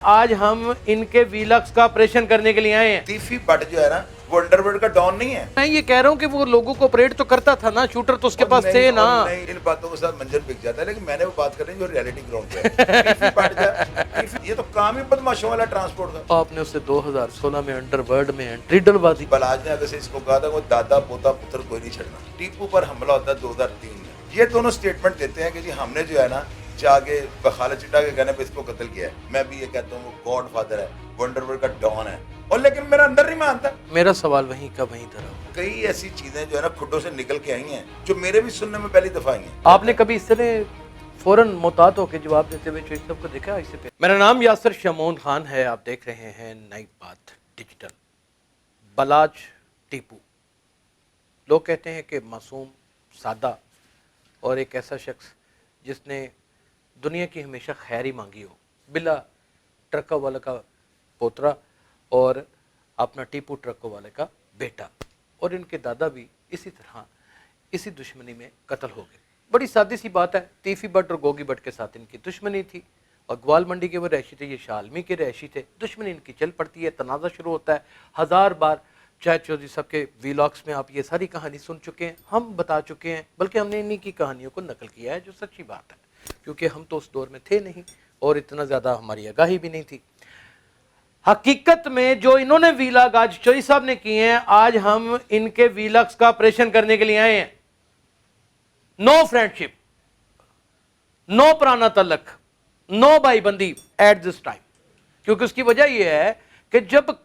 आज हम इनके वीलक्स का ऑपरेशन करने के लिए आए हैं। तीफी बट जो है ना वो अंडरवर्ल्ड का डॉन नहीं है। मैं ये कह रहा हूँ कि वो लोगों को ऑपरेट तो करता था ना, शूटर तो उसके पास थे ना। नहीं, इन बातों के साथ मंजर बिक जाता है, लेकिन मैंने वो बात कर रही जो रियलिटी ग्राउंड पे है। तीफी बट जा, ये तो काम ही बदमाशों वाला ट्रांसपोर्ट का। आपने उससे 2016 में अंडरवर्ल्ड में एंट्री डलवा दी। बलाज ने अगर से इसको कहा था वो दादा पोता पुत्र कोई नहीं छड़ना। टीपू पर हमला होता है 2003 में। ये दोनों स्टेटमेंट देते हैं कि जी हमने जो है ना जाके खालिद चिट्टा के कहने पे इसको कत्ल किया है। मैं भी ये कहता हूँ वो गॉड फादर है, वो अंडरवर्ल्ड का डॉन है, और लेकिन मेरा अंदर नहीं मानता। मेरा सवाल वहीं का वहीं तरह। कई ऐसी चीजें जो है ना खुड्डों से निकल के आई हैं जो मेरे भी सुनने में पहली दफा आई हैं। आपने कभी इस तरह फौरन मोहतात होकर जवाब देते हुए चोइस साहब को देखा इससे पहले? मेरा नाम यासर शमोन खान है, आप देख रहे हैं नई बात डिजिटल। बलाज टीपू, लोग कहते हैं कि मासूम, सादा और एक ऐसा शख्स जिसने दुनिया की हमेशा खैर ही मांगी हो। बिला ट्रकों वाले का पोतरा और अपना टीपू ट्रकों वाले का बेटा, और इनके दादा भी इसी तरह इसी दुश्मनी में कत्ल हो गए। बड़ी सादी सी बात है, तीफी बट और गोगी बट के साथ इनकी दुश्मनी थी और ग्वाल मंडी के वो रैशी थे, ये शालमी के रैशी थे। दुश्मनी इनकी चल पड़ती है, तनाज़ा शुरू होता है। हज़ार बार चाहे चौधरी साहब के वीलॉग्स में आप ये सारी कहानी सुन चुके हैं, हम बता चुके हैं, बल्कि हमने इन्हीं की कहानियों को नकल किया है, जो सच्ची बात है, क्योंकि हम तो उस दौर में थे नहीं और इतना ज़्यादा हमारी आगाही भी नहीं थी। हकीकत में जो इन्होंने वीलॉग आज चौधरी साहब ने किए हैं, आज हम इनके वीलॉग्स का ऑपरेशन करने के लिए आए हैं। नो फ्रेंडशिप, नो पुराना तलक, नो भाईबंदी एट दिस टाइम, क्योंकि उसकी वजह यह है कि जब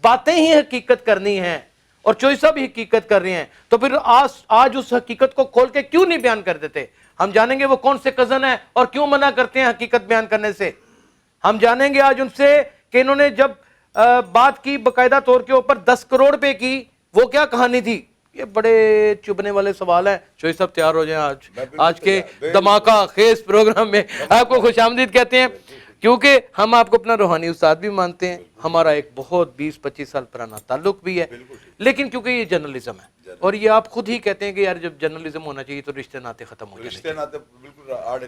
बातें ही हकीकत करनी है और चौधरी साहब भी हकीकत कर रहे हैं, तो फिर आज उस हकीकत को खोल के क्यों नहीं बयान कर देते? हम जानेंगे वो कौन से कजन है और क्यों मना करते हैं हकीकत बयान करने से। हम जानेंगे आज उनसे कि इन्होंने जब बात की बकायदा तौर के ऊपर 10 करोड़ रुपए की, वो क्या कहानी थी। ये बड़े चुभने वाले सवाल हैं। चौधरी साहब तैयार हो जाएं आज के धमाका खेज प्रोग्राम में आपको खुशामदीद कहते हैं, क्योंकि हम आपको अपना रूहानी उस्ताद भी मानते हैं। हमारा एक बहुत 20-25 साल पुराना ताल्लुक भी है, लेकिन क्योंकि ये जर्नलिज्म है और ये आप खुद ही कहते हैं कि यार जब जर्नलिज्म होना चाहिए तो रिश्ते नाते खत्म हो जाने चाहिए, रिश्ते नाते बिल्कुल आड़े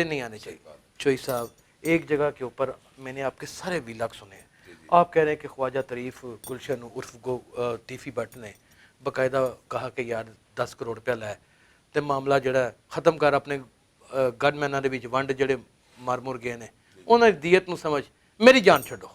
नहीं आने चाहिए। चौधरी साहब, एक जगह के ऊपर मैंने आपके सारे वीलॉग सुने हैं, आप कह रहे हैं कि ख्वाजा तारीफ गुलशन उर्फ तीफी बट ने बकायदा कहा कि यार 10 करोड़ रुपया लै ते मामला जड़ा खत्म कर, अपने गनमैनां दे विच वंड जड़े मर मुर गए ने उन्होंने दीयत नूं समझ मेरी जान छड्डो।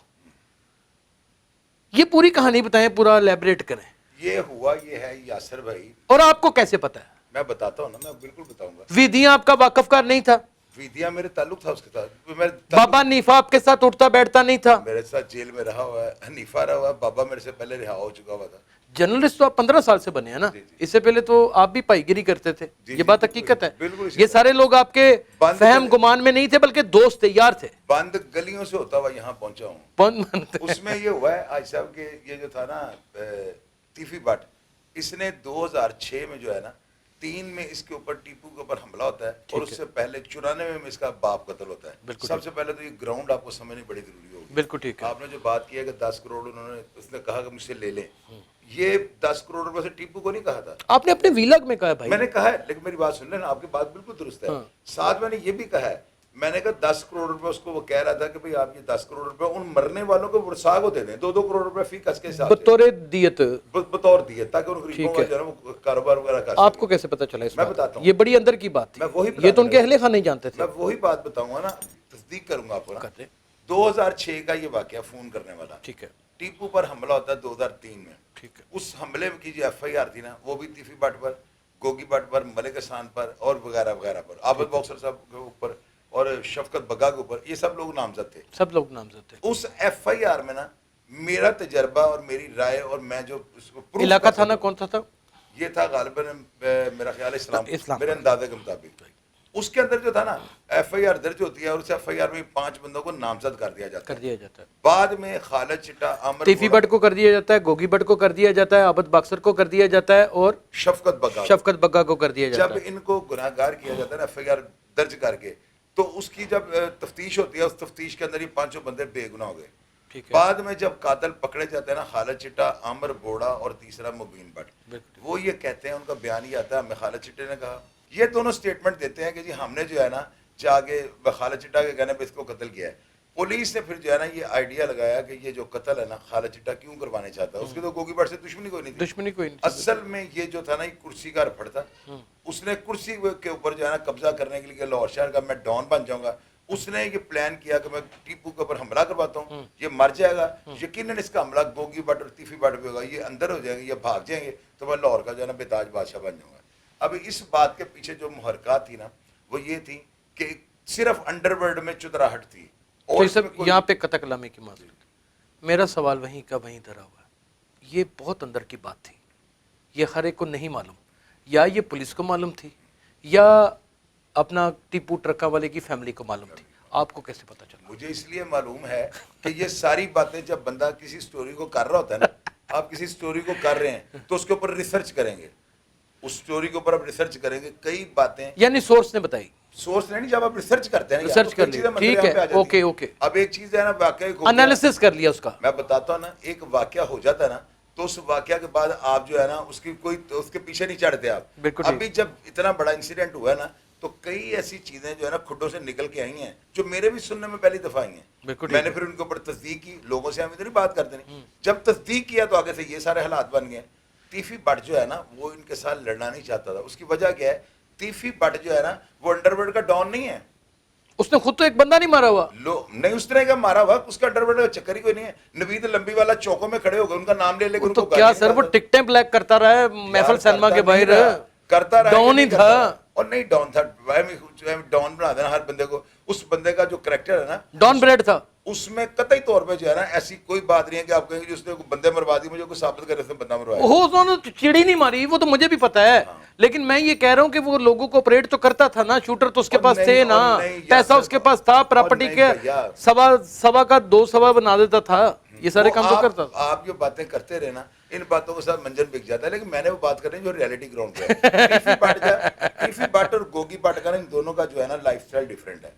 ये पूरी कहानी बताएं, पूरा एलैबोरेट करें। ये हुआ ये है यासर भाई। और आपको कैसे पता है? मैं बताता हूँ ना, मैं बिल्कुल बताऊंगा। विधियां आपका वाकफकार नहीं था? विधिया मेरे ताल्लुक था उसके साथ। बाबा हनीफा आपके साथ उठता बैठता नहीं था? मेरे साथ जेल में रहा हुआ है, हनीफा रहा हुआ है, बाबा मेरे से पहले रिहा हो चुका हुआ था। जर्नलिस्ट तो आप 15 साल से बने हैं ना, इससे पहले तो आप भी भाईगिरी करते थे। ये बात हकीकत है। ये सारे लोग आपके फहम गुमान में नहीं थे, बल्कि दोस्त थे, यार थे। बंद गलियों से होता हुआ यहाँ पहुंचा हूँ। उसमें ये हुआ है आज साहब के, ये जो था ना तीफी बट, इसने 2006 में जो है ना 3 में इसके ऊपर टीपू के ऊपर हमला होता है और उससे पहले 94 में इसका बाप कत्ल होता है। सबसे पहले तो ये ग्राउंड आपको समझनी बड़ी जरूरी होगी। बिल्कुल ठीक है। आपने जो बात की है कि 10 करोड़ उन्होंने, उसने कहा कि मुझसे ले लें, ये 10 करोड़ रुपए से टीपू को नहीं कहा था। आपने अपने वीलॉग में कहा भाई। मैंने कहा है, लेकिन मेरी बात सुन लेना, आपकी बात बिल्कुल दुरुस्त है। साथ मैंने ये भी कहा है, मैंने कहा 10 करोड़ रुपए उसको, वो कह रहा था कि भाई आप ये 10 करोड़ रुपए उन मरने वालों को वर्षा को दे दें, 2-2 करोड़ रुपए फी कस के हिसाब से बतौर दियत, बतौर दियत, ताकि उन गरीबों का जो है वो कारोबार वगैरह कर सकें। आपको कैसे पता चला? मैं बताता हूँ, ये बड़ी अंदर की बात थी। मैं वही ये तो उनके अहले खान नहीं जानते थे। मैं वही बात बताऊंगा ना, तस्दीक करूंगा आपको ना। 2006 का ये वाकया फोन करने वाला, ठीक है। टीपू पर हमला होता है 2003 में, ठीक है। उस हमले की जो FIR थी ना, वो भी तीफी बट पर, गोगी बट पर, मलिक हसन पर और वगैरह वगैरह पर, आबद बॉक्सर साहब के ऊपर और शफकत बग्गा के ऊपर, ये सब लोग नामजद थे। सब लोग नामजद थे। उस FIR में ना मेरा तजर्बा और मेरी राय और मैं जो उसको इलाका थाना कौन सा था? ये था गालिबन मेरा ख्याल है इस्लाम, मेरे अंदाजे के मुताबिक। उसके अंदर जो था ना FIR दर्ज होती है और उस FIR में 5 बंदों को नामजद कर दिया जाता है। बाद में खालिद चिट्टा, आमर तीफी बट को कर दिया जाता है, गोगी बट को कर दिया जाता है, आबद बक्सर को कर दिया जाता है और शफकत बग्गा को कर दिया जाता है। जब इनको गुनाहगार किया जाता है ना FIR दर्ज करके, तो उसकी जब तफ्तीश होती है, उस तफ्तीश के अंदर ये 5 बंदे बेगुनाह हो गए। बाद में जब कातिल पकड़े जाते हैं ना, खालिद चिट्टा, आमर बोड़ा और तीसरा मुबीन बट, वो ये कहते हैं, उनका बयान ये आता है, हमें खालिद चिट्टे ने कहा। ये दोनों स्टेटमेंट देते हैं कि जी हमने जो है ना जाके खालिद चिट्टा के कहने पे इसको कत्ल किया है। पुलिस ने फिर जो है ना ये आइडिया लगाया कि ये जो कत्ल है ना खालिद चिट्टा क्यों करवाने चाहता है, उसके तो गोगी भट्ट से दुश्मनी कोई नहीं थी। दुश्मनी कोई नहीं। असल में ये जो था ना ये कुर्सी का रफड़ था, उसने कुर्सी के ऊपर जो है ना कब्जा करने के लिए लाहौर शहर का मैं डॉन बन जाऊंगा, उसने ये प्लान किया कि मैं टीपू के ऊपर हमला करवाता हूँ, ये मर जाएगा, यकीनन इसका हमला गोगी भट्ट और तीफी भट्ट पे होगा, ये अंदर हो जाएंगे, ये भाग जाएंगे, तो मैं लाहौर का जो है ना बेताज बादशाह बन जाऊंगा। अब इस बात के पीछे जो मुहरकात थी ना वो ये थी कि सिर्फ अंडरवर्ल्ड में चुदराहट थी। तो सब यहाँ पे कतकलामी की माजूद, मेरा सवाल वहीं का वहीं धरा हुआ है। ये बहुत अंदर की बात थी, ये हर एक को नहीं मालूम, या ये पुलिस को मालूम थी या अपना टीपू ट्रक्का वाले की फैमिली को मालूम थी, आपको कैसे पता चला? मुझे इसलिए मालूम है कि ये सारी बातें जब बंदा किसी स्टोरी को कर रहा होता है ना, आप किसी स्टोरी को कर रहे हैं तो उसके ऊपर रिसर्च करेंगे, उस स्टोरी के ऊपर आप रिसर्च करेंगे, कई बातें यानी सोर्स ने बताई, सोर्स नहीं, जब आप रिसर्च करते हैं रिसर्च कर लिया, ठीक है, ओके ओके। अब एक चीज है ना वाकया एनालिसिस कर लिया उसका, मैं बताता हूँ ना, एक वाकया हो जाता है ना तो उस वाकया के बाद आप जो है ना उसकी कोई उसके पीछे नहीं चढ़ते आप। अभी जब इतना बड़ा इंसिडेंट हुआ है ना तो कई ऐसी चीजें जो है ना खुड्डों से निकल के आई हैं जो मेरे भी सुनने में पहली दफा आई हैं, मैंने फिर उनके ऊपर तस्दीक की, लोगों से हम इतनी बात करते नहीं, जब तस्दीक किया तो आगे से ये सारे हालात बन गए। तीफी भट्ट जो है ना वो इनके साथ लड़ना नहीं चाहता था, उसकी वजह क्या है, तीफी भट्ट जो है ना वो अंडरवर्ल्ड का डॉन नहीं है, उसने खुद तो एक बंदा नहीं मारा हुआ, नहीं उस तरह का मारा हुआ, उसका अंडरवर्ल्ड का चक्कर ही कोई नहीं है। नवीद लंबी वाला चौकों में खड़े हो गए, उनका नाम ले लेकर तो क्या सर वो टिकटें ब्लैक करता रहा है महफिल सिनेमा के बाहर, करता रहा, डॉन ही था और नहीं डॉन था, डॉन बना देना हर बंदे को, उस बंदे का जो करैक्टर है ना डॉन ब्रेड था, उसमें कतई तौर पे जो है ना ऐसी कोई बात नहीं है कि आप कहेंगे कि उसने बंदे मरवा दी, मुझे कोई साबित करे उसने बंदा मरवाया हो, उन्होंने चिड़ी नहीं मारी, वो तो मुझे भी पता है, लेकिन मैं ये कह रहा हूँ कि वो लोगों को ऑपरेट तो करता था ना, शूटर तो उसके पास थे ना, पैसा उसके पास था, प्रॉपर्टी के सवा का 2 सवा बना देता था, ये सारे काम तो करता था। आप जो बातें करते रहे ना इन बातों के साथ मंजन बिक जाता है, लेकिन मैंने वो बात कर रही जो रियलिटी ग्राउंड पे है। टीफी भट्ट और गोगी भट्ट का इन दोनों का जो है ना लाइफस्टाइल डिफरेंट है।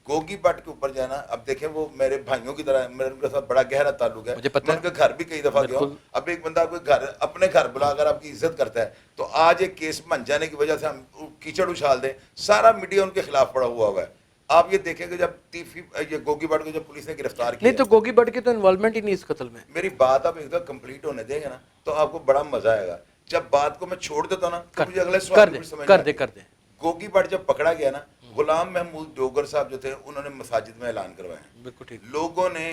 गोगी भट्ट के ऊपर जो है ना, अब देखें वो मेरे भाइयों की तरह, मेरे उनके साथ बड़ा गहरा ताल्लुक है, मैं उनके घर भी कई दफा गया हूं। अब एक बंदा कोई घर अपने घर बुलाकर आपकी इज्जत करता है तो आज एक केस बन जाने की वजह से हम कीचड़ उछाल दें, सारा मीडिया उनके खिलाफ पड़ा हुआ है। आप ये देखेंगे जब ये गोगी भट्ट को जब पुलिस ने गिरफ्तार किया, नहीं तो गोगी भट्ट की तो इन्वॉल्वमेंट ही नहीं इस कत्ल में। मेरी बात आप एकदम कंप्लीट होने देंगे ना तो आपको बड़ा मजा आएगा। जब बात को मैं छोड़ देता हूं ना तो मुझे अगले सवाल में समझ कर दे। गोगी भट्ट जब पकड़ा गया ना, गुलाम महमूद डोगर साहब जो थे उन्होंने मसाजिद में ऐलान करवाया, बिल्कुल ठीक, लोगों ने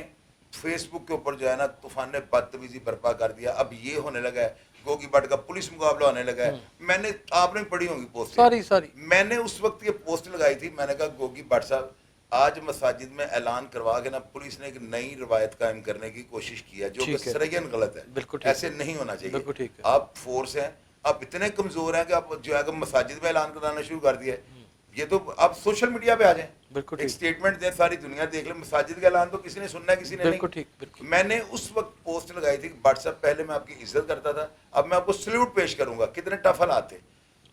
फेसबुक के ऊपर जो है ना तूफान ने बदतमीजी बर्पा कर दिया। अब ये होने लगा है गोगी भट्ट का पुलिस मुकाबला होने लगा है। मैंने आपने पढ़ी होंगी पोस्ट, सारी मैंने उस वक्त ये पोस्ट लगाई थी, मैंने कहा गोगी भट्ट साहब आज मसाजिद में ऐलान करवा के ना पुलिस ने एक नई रवायत कायम करने की कोशिश की है जो कि सरयन गलत है, बिल्कुल ऐसे नहीं होना चाहिए। आप फोर्स हैं, आप इतने कमजोर हैं कि आप जो है मसाजिद में ऐलान कराना शुरू कर दिया, ये तो आप सोशल मीडिया पे आ जाएं, बिल्कुल एक स्टेटमेंट दें, सारी दुनिया देख ले, मसाजिद का ऐलान तो किसी ने सुनना है किसी ने नहीं। बिल्कुल मैंने उस वक्त पोस्ट लगाई थी, व्हाट्सएप पहले मैं आपकी इज्जत करता था, अब मैं आपको सल्यूट पेश करूंगा, कितने टफ हालात थे,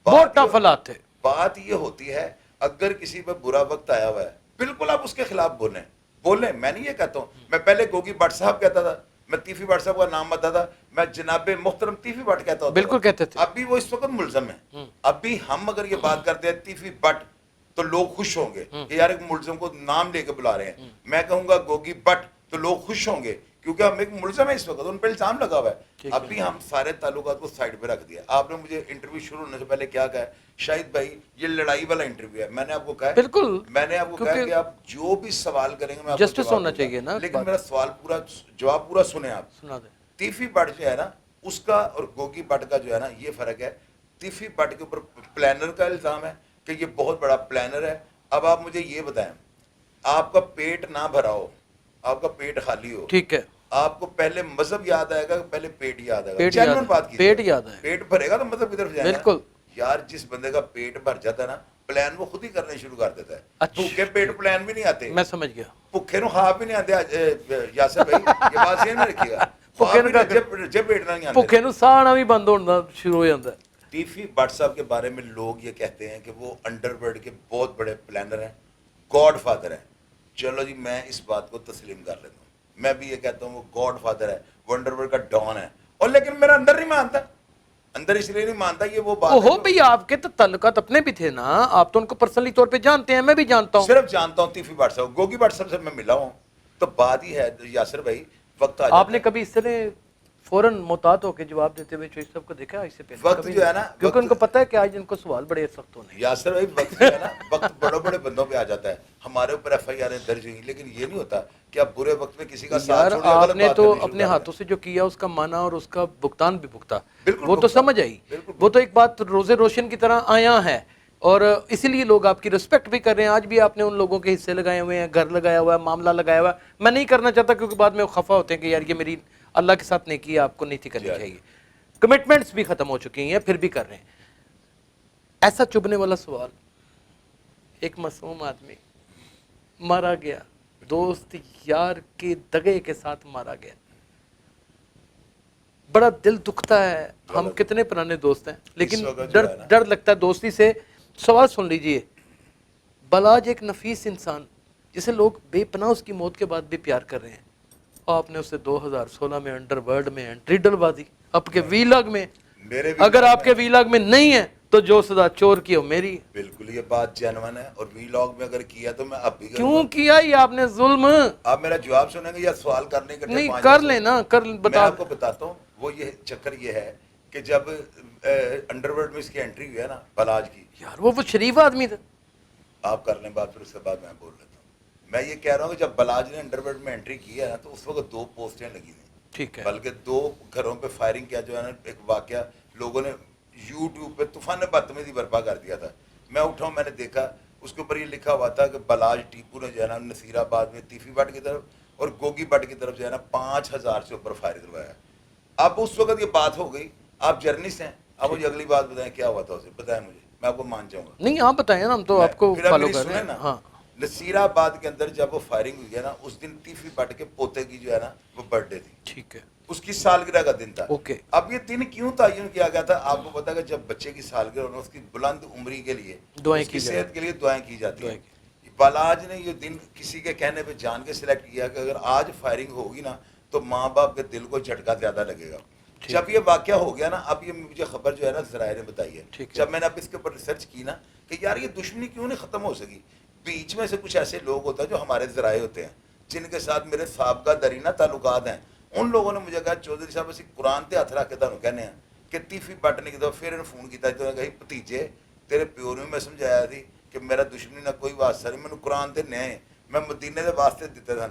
बहुत टफ हालात थे। बात ये होती है अगर किसी पर बुरा वक्त आया हुआ है बिल्कुल आप उसके खिलाफ बोलें। मैं नहीं ये कहता हूँ, मैं पहले गोगी भट्ट साहब कहता था, मैं तीफी भट्ट साहब का नाम बताता था, मैं जनाबे मुहतरम तीफी भट्ट कहता हूँ, बिल्कुल कहते थे। अभी वो इस वक्त मुलजम है, अभी हम अगर ये बात करते हैं तीफी भट्ट तो लोग खुश होंगे कि यार एक मुलजम को नाम लेके बुला रहे हैं। मैं कहूंगा गोगी भट्ट तो लोग खुश होंगे क्योंकि हम एक मुलजम है, इस वक्त उन पर इल्जाम लगा हुआ है। अभी हम सारे ताल्लुकात को साइड पे रख दिया। आपने मुझे इंटरव्यू शुरू होने से पहले क्या कहा, शाहिद भाई ये लड़ाई वाला इंटरव्यू है, मैंने आपको कहा, बिल्कुल मैंने आपको कहा कि आप जो भी सवाल करेंगे मैं आपको जस्टिस होना चाहिए ना, लेकिन मेरा सवाल पूरा जवाब पूरा सुने आप। सुना दे। तीफी भट्ट जो है ना उसका और गोगी भट्ट का जो है ना ये फर्क है। तीफी भट्ट के ऊपर प्लानर का इल्जाम है कि ये बहुत बड़ा प्लानर है। अब आप मुझे ये बताएं, आपका पेट ना भरा हो, आपका पेट खाली हो, ठीक है, आपको पहले मजहब याद आएगा, पहले पेट याद आएगा, जेन्युइन बात की, पेट याद आएगा, पेट भरेगा तो मजहब की तरफ जाएगा। बिल्कुल यार, जिस बंदे का पेट भर जाता है ना प्लान वो खुद ही करने शुरू कर देता है। भूखे पेट प्लान भी नहीं आते, मैं समझ गया, भूखे नु खा भी नहीं आते। यासर भाई ये बात सही नहीं रखिएगा, भूखे नु जब पेट ना नहीं आते, भूखे नु साह आना भी बंद होना शुरू हो जाता है। तीफी भट्ट साहब के बारे में लोग ये कहते हैं कि वो अंडरवर्ल्ड के बहुत बड़े प्लानर हैं, गॉड फादर हैं। चलो जी मैं इस बात को तस्लीम कर लेता हूँ, मैं भी ये कहता हूँ वो गॉड फादर है, वो अंडरवर्ल्ड का डॉन है, और लेकिन मेरा अंदर नहीं मानता, अंदर इसलिए नहीं मानता, ये वो बात हो भाई आपके तो ताल्लुकात अपने भी थे ना, आप तो उनको पर्सनली तौर पे जानते हैं, मैं भी जानता हूँ, सिर्फ जानता हूँ तीफी भट्ट साहब। गोगी भट्ट साहब से मैं मिला हूँ, تو بات ہی ہے یاسر بھائی، وقت آ آپ نے کبھی اس طرح فوراً محتاط ہو کے جواب دیتے ہوئے چوہدری صاحب کو دیکھا اس سے پہلے؟ وقت جو ہے نا، کیونکہ ان کو پتہ ہے کہ آج ان کو سوال بڑے سخت ہونے ہیں۔ یاسر بھائی وقت جو ہے نا، وقت بڑے بڑے بندوں پہ آ جاتا ہے، ہمارے اوپر ایف آئی آریں درج ہوئی، لیکن یہ نہیں ہوتا کہ آپ برے وقت میں کسی کا ساتھ یار چھوڑیے، آپ غلط نے بات تو کرنی شروع اپنے کر دیں۔ ہاتھوں سے جو کیا اس کا معنی اور اس کا بھگتان بھی بھگتا، بالکل وہ تو بھگتا، سمجھ آئی، بالکل وہ تو ایک بات روزے روشن کی طرح آیا ہے، اور اسی لیے لوگ آپ کی رسپیکٹ بھی کر رہے ہیں۔ آج بھی آپ نے ان لوگوں کے حصے لگائے ہوئے ہیں، گھر لگایا ہوا ہے، معاملہ لگایا ہوا ہے۔ میں نہیں کرنا چاہتا کیونکہ بعد میں وہ خفا ہوتے ہیں کہ یار یہ میری اللہ کے ساتھ نیکی ہے، آپ کو نہیں تھی کرنی چاہیے۔ کمٹمنٹس بھی ختم ہو چکی ہیں، پھر بھی کر رہے ہیں۔ ایسا چبھنے والا سوال، ایک معصوم آدمی مارا گیا، دوست یار کے دغے کے ساتھ مارا گیا، بڑا دل دکھتا ہے۔ ہم کتنے پرانے دوست ہیں، لیکن ڈر لگتا ہے دوستی سے۔ سوال سن لیجئے، بلاج ایک نفیس انسان جسے لوگ بے پناہ اس کی موت کے بعد بھی پیار کر رہے ہیں، آپ نے اسے 2016 میں انڈر ورلڈ میں انٹری ڈلوا دی، آپ کے ویلاگ میں۔ اگر آپ کے ویلاگ میں نہیں ہے تو جو سزا چور کی ہو میری۔ بالکل یہ بات جینوین ہے، اور ویلاگ میں اگر کیا تو میں اب بھی کروں کیوں گا۔ کیا یہ آپ نے ظلم؟ آپ میرا جواب سنیں گے یا سوال کرنے کے نہیں کر لینا، میں بتا۔ آپ کو بتاتا ہوں، وہ یہ چکر یہ ہے کہ جب انڈر ورلڈ میں اس کی انٹری ہوئی ہے نا بلاج کی، یار وہ شریف آدمی تھا۔ آپ کر لیں بات، پھر اس کے بعد میں بول لیتا ہوں۔ میں یہ کہہ رہا ہوں کہ جب بلاج نے انڈر ورلڈ میں انٹری کی ہے نا، تو اس وقت 2 پوسٹیں لگی تھیں، ٹھیک ہے، بلکہ 2 گھروں پہ فائرنگ کیا، جو ہے نا ایک واقعہ لوگوں نے یوٹیوب پہ طوفان بدتمیزی برپا کر دیا تھا۔ میں اٹھا ہوں، میں نے دیکھا اس کے اوپر یہ لکھا ہوا تھا کہ بلاج ٹیپو نے جو ہے نا نصیر آباد میں تیفی بٹ کی طرف اور گوگی بٹ کی طرف جو ہے نا 5000 سے اوپر فائر کروایا۔ اب اس وقت یہ بات ہو گئی، آپ جرنلسٹ ہیں، اب مجھے اگلی بات بتائیں کیا ہوا تھا اسے، بتائیں مجھے، میں آپ کو مان جاؤں گا۔ نہیں آپ بتائیں نا، ہم تو آپ کو پھر اب فالو میری کر رہے سنیں ہیں۔ نا، ہاں، نصیر آباد کے اندر جب وہ فائرنگ ہوئی ہے نا، اس دن تیفی بٹ کے پوتے کی جو ہے نا وہ برتھ ڈے تھی، ٹھیک ہے، اس کی سالگرہ کا دن تھا۔ اوکے۔ اب یہ دن کیوں تعین کیا گیا تھا؟ آپ کو پتا ہے کہ جب بچے کی سالگرہ ہونا، اس کی بلند عمری کے لیے، دعائیں اس کی کی صحت کے لیے دعائیں کی جاتی ہیں۔ دعائیں بلاج نے یہ دن کسی کے کہنے پہ جان کے سلیکٹ کیا کہ اگر آج فائرنگ ہوگی نا تو ماں باپ کے دل کو جھٹکا زیادہ لگے گا۔ جب یہ واقعہ ہو گیا نا، اب یہ مجھے خبر جو ہے نا ذرائع نے بتائی ہے، جب میں نے اب اس کے اوپر ریسرچ کی نا کہ یار یہ دشمنی کیوں نہیں ختم ہو سکی، بیچ میں سے کچھ ایسے لوگ ہوتے ہیں جو ہمارے ذرائع ہوتے ہیں، جن کے ساتھ میرے سابقہ درینہ تعلقات ہیں۔ ان لوگوں نے مجھے کہا چودھری صاحب اسی قرآن تے ہاتھ رکھ کے تانوں کہنے ہیں کہ تیفی بٹنے کی دفعہ پھر انہوں فون کیتا تو کہی بھتیجے تیرے پیو نے میں سمجھایا تھی کہ میرا دشمنی نہ کوئی واسطہ نہیں، میں قرآن تے نئے میں مدینے دے واسطے دیتے تھا،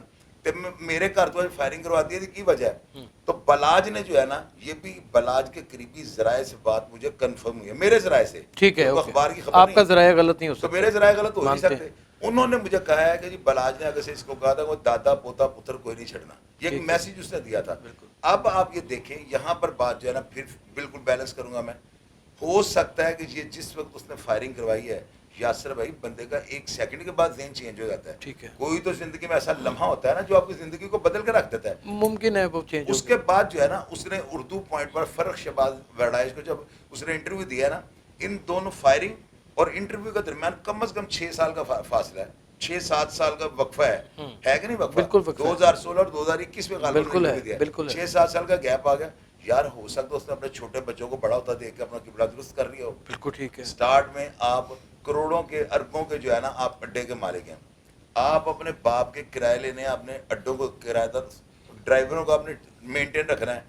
تے میرے گھر تو فائرنگ کروا دی کی وجہ ہے۔ تو بلاج نے جو ہے نا، یہ بھی بلاج کے قریبی ذرائع سے بات مجھے کنفرم ہوئی ہے، میرے ذرائع سے، ٹھیک ہے، اخبار کی خبر آپ کا ذرائع غلط نہیں ہو تو سکتا، میرے ذرائع غلط ہو نہیں سکتے۔ انہوں نے مجھے کہا ہے کہ جی بلاج نے اگر سے اس کو کہا تھا وہ دادا پوتا پتر کوئی نہیں چھڑنا، یہ ایک میسیج اس نے دیا تھا۔ اب آپ یہ دیکھیں یہاں پر بات جو ہے نا پھر بالکل بیلنس کروں گا میں، ہو سکتا ہے کہ یہ جس وقت اس نے فائرنگ کروائی ہے یاسر بھائی، بندے کا 1 سیکنڈ کے بعد ذہن چینج ہو جاتا ہے۔ کوئی تو زندگی میں ایسا لمحہ ہوتا ہے نا جو آپ کی زندگی کو بدل کے رکھ دیتا ہے، ممکن ہے وہ چینج ہو۔ اس کے بعد جو ہے نا اس نے اردو پوائنٹ پر فرق شہباز ویڈائش کو جب اس نے انٹرویو دیا نا، ان دونوں فائرنگ اور انٹرویو کا درمیان کم از کم 6 سال کا فاصلہ ہے، 6-7 سال کا وقفہ ہے کہ نہیں وقفہ؟ بالکل وقفہ 2016 اور 2021 میں بالکل ہے، بالکل 6-7 سال کا گیپ آ گیا۔ یار ہو سکتا ہے اس نے اپنے چھوٹے بچوں کو بڑا ہوتا دیکھ کے اپنا قبلہ درست کر لیا ہو۔ بالکل ٹھیک ہے۔ سٹارٹ میں آپ کروڑوں کے اربوں کے جو ہے نا آپ اڈے کے مالک ہیں، آپ اپنے باپ کے کرائے لینے، اپنے اڈوں کو کرایہ دار ڈرائیوروں کو اپنے مینٹین رکھنا ہے،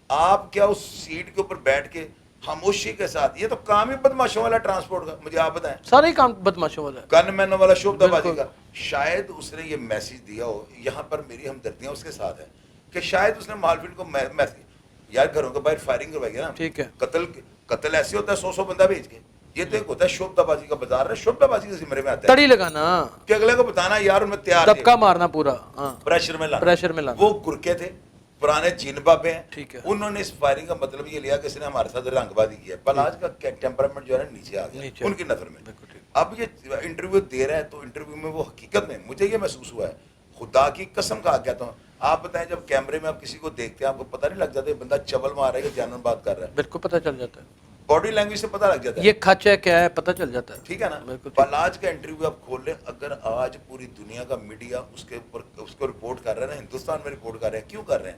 آپ کیا اس سیٹ کے اوپر بیٹھ کے خاموشی کے ساتھ، یہ تو کام ہی بدماشوں والا ٹرانسپورٹ کا، مجھے آپ بتائیں، سارا ہی کام بدماشوں والا ہے، گن مینوں والا شعبہ بازی کا۔ شاید اس نے یہ میسیج دیا ہو، یہاں پر میری ہمدردیاں اس کے ساتھ ہیں کہ شاید اس نے مالفین کو میسیج، یار گھروں کے باہر فائرنگ کروائی ہے نا، ٹھیک ہے، قتل ایسے ہوتا ہے 100 بندہ بھیج کے، یہ تو ایک ہوتا ہے شعبہ بازی کا بازار ہے، شعبہ بازی کے زمرے میں آتا ہے تڑی لگانا کہ اگلے کو بتانا یار ان میں تیار دبکا مارنا پورا، ہاں پریشر میں لانا۔ وہ گرکے تھے، پرانے جین بابے ہیں، ٹھیک ہے، انہوں نے اس فائرنگ کا مطلب یہ لیا کہ اس نے ہمارے ساتھ رنگ بازی کیا ہے۔ بلاج کا ٹیمپرامنٹ جو ہے نا نیچے آ گیا ان کی نظر میں۔ اب یہ انٹرویو دے رہا ہے تو انٹرویو میں وہ حقیقت میں مجھے یہ محسوس ہوا ہے، خدا کی قسم کہا کہتا ہوں، آپ بتائیں جب کیمرے میں آپ کسی کو دیکھتے ہیں آپ کو پتہ نہیں لگ جاتا یہ بندہ چبل مار رہا ہے کہ جانن بات کر رہا ہے؟ بالکل پتہ چل جاتا ہے، باڈی لینگویج سے پتہ لگ جاتا ہے یہ کھچ ہے کیا ہے پتہ چل جاتا ہے، ٹھیک ہے نا۔ بلاج کا انٹرویو آپ کھول لیں، اگر آج پوری دنیا کا میڈیا اس کے اوپر اس کو رپورٹ کر رہا ہے نا، ہندوستان میں رپورٹ کر رہے ہیں، کیوں کر رہے ہیں؟